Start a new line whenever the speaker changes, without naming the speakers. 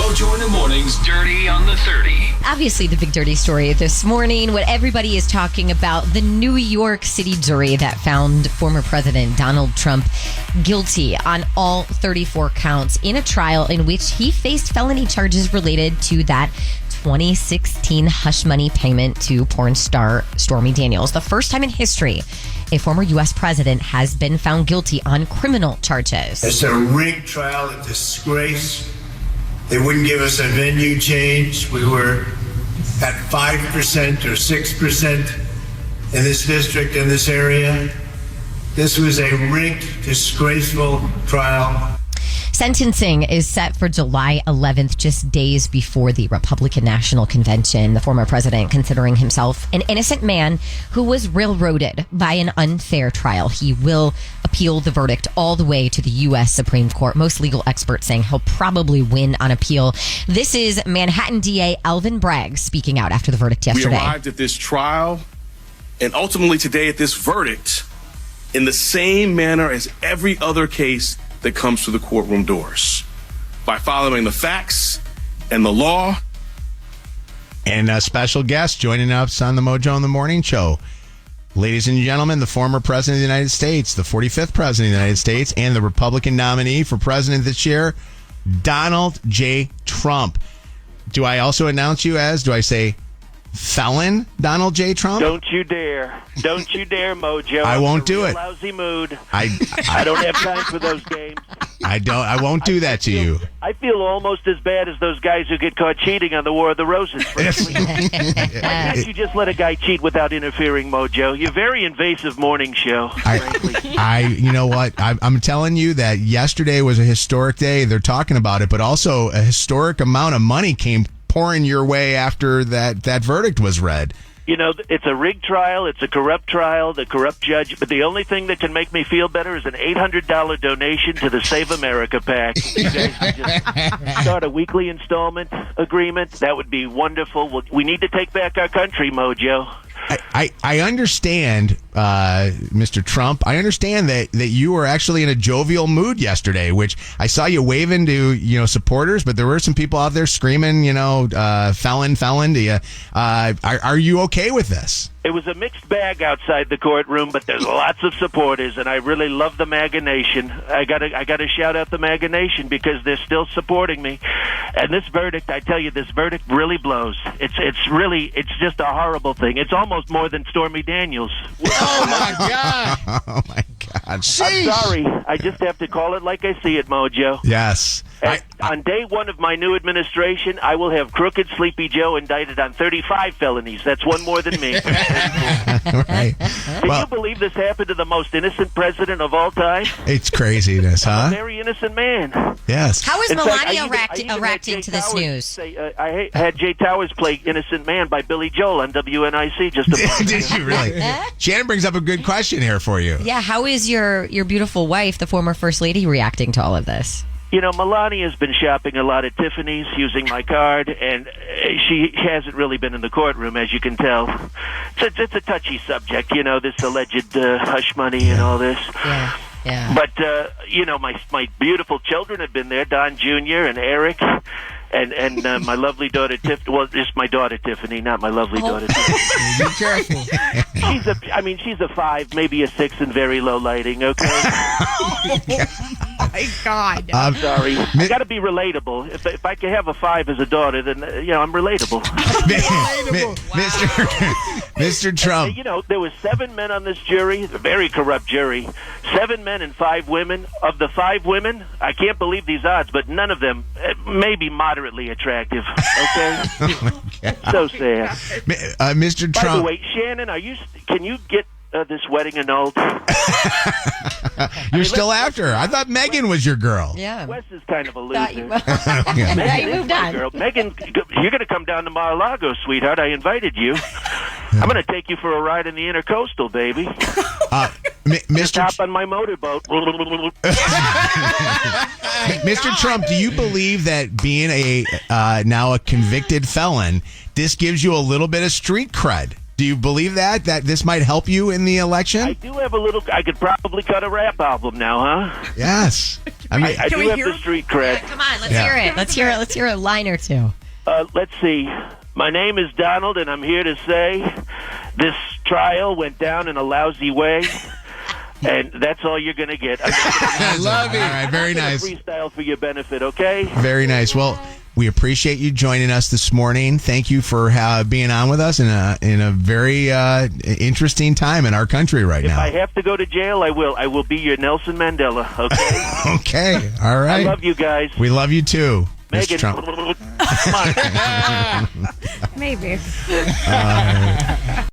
Mojo in the Morning's Dirty on the 30.
Obviously, the big dirty story this morning, what everybody is talking about, the New York City jury that found former President Donald Trump guilty on all 34 counts in a trial in which he faced felony charges related to that 2016 hush money payment to porn star Stormy Daniels. The first time in history a former U.S. president has been found guilty on criminal charges.
It's a rigged trial, a disgrace. They wouldn't give us a venue change. We were at 5% or 6% in this district, in this area. This was a rigged, disgraceful trial.
Sentencing is set for July 11th, just days before the Republican National Convention. The former president considering himself an innocent man who was railroaded by an unfair trial. He will appeal the verdict all the way to the U.S. Supreme Court. Most legal experts saying he'll probably win on appeal. This is Manhattan DA Alvin Bragg speaking out after the verdict yesterday.
We arrived at this trial and ultimately today at this verdict in the same manner as every other case that comes through the courtroom doors, by following the facts and the law.
And a special guest joining us on the Mojo in the Morning Show. Ladies and gentlemen, the former president of the United States, the 45th president of the United States, and the Republican nominee for president this year, Donald J. Trump. Do I also announce you as, do I say felon Donald J. Trump?
Don't you dare. Don't you dare, Mojo.
I won't do it.
Lousy mood.
I
don't have time for those games.
I won't do that to you.
I feel almost as bad as those guys who get caught cheating on the War of the Roses. Why can't you just let a guy cheat without interfering, Mojo? You're a very invasive morning show, frankly.
You know what? I'm telling you that yesterday was a historic day. They're talking about it, but also a historic amount of money came pouring your way after that verdict was read.
You know, it's a rigged trial. It's a corrupt trial, the corrupt judge. But the only thing that can make me feel better is an $800 donation to the Save America PAC. You guys can just start a weekly installment agreement. That would be wonderful. We need to take back our country, Mojo.
I understand, Mr. Trump. I understand that you were actually in a jovial mood yesterday, which I saw you waving to supporters, but there were some people out there screaming, felon to you. Are you okay with this?
It was a mixed bag outside the courtroom, but there's lots of supporters, and I really love the MAGA Nation. I gotta shout out the MAGA Nation because they're still supporting me. And this verdict, I tell you, this verdict really blows. It's just a horrible thing. It's almost more than Stormy Daniels.
Oh my God! Oh my God!
Sheesh. I'm sorry. I just have to call it like I see it, Mojo.
Yes.
On day one of my new administration, I will have Crooked Sleepy Joe indicted on 35 felonies. That's one more than me.
Right.
Can you believe this happened to the most innocent president of all time?
It's craziness, huh?
A very innocent man.
Yes.
How is
In
Melania
fact, I even
reacting to this news?
I had Jay Towers play Innocent Man by Billy Joel on WNIC just a moment
Did
ago.
you really? Shannon brings up a good question here for you.
Yeah, how is your beautiful wife, the former First Lady, reacting to all of this?
You know, Melania's been shopping a lot at Tiffany's using my card, and she hasn't really been in the courtroom, as you can tell. It's a touchy subject, this alleged hush money and all this.
Yeah.
But, my beautiful children have been there, Don Jr. and Eric, and my lovely daughter Tiffany. Well, just my daughter Tiffany, not my lovely daughter Tiffany.
Be careful.
She's a 5, maybe a 6 in very low lighting, okay?
My God.
I'm sorry. I got to be relatable. If I can have a 5 as a daughter, then I'm relatable.
Mr. Trump.
There was 7 men on this jury, a very corrupt jury. 7 men and 5 women. Of the 5 women, I can't believe these odds, but none of them maybe moderately attractive. Okay, so sad.
Mr. Trump.
By the way, Shannon, can you get this wedding annulled?
You're still after her. I thought Megan was your girl.
Yeah.
Wes is kind of a loser.
Yeah, you moved on.
Girl. Megan, you're going to come down to Mar-a-Lago, sweetheart. I invited you. I'm going to take you for a ride in the Intercoastal, baby.
Mr.
Hop on my motorboat.
Mr. Trump, do you believe that being now a convicted felon, this gives you a little bit of street cred? Do you believe that this might help you in the election?
I do have a little. I could probably cut a rap album now, huh?
Yes. I mean,
I do
we
have
hear
the
him?
street cred.
Come on, let's
Yeah.
hear it. Let's hear it. Let's hear a line or two.
Let's see. My name is Donald, and I'm here to say this trial went down in a lousy way. And that's all you're going to get.
I love it. All right, very nice.
Freestyle for your benefit, okay?
Very nice. Well, we appreciate you joining us this morning. Thank you for being on with us in a very interesting time in our country right
If
now.
I have to go to jail, I will. I will be your Nelson Mandela, okay?
Okay. All right.
I love you guys.
We love you too, Mr.
Megan.
Trump.
Maybe.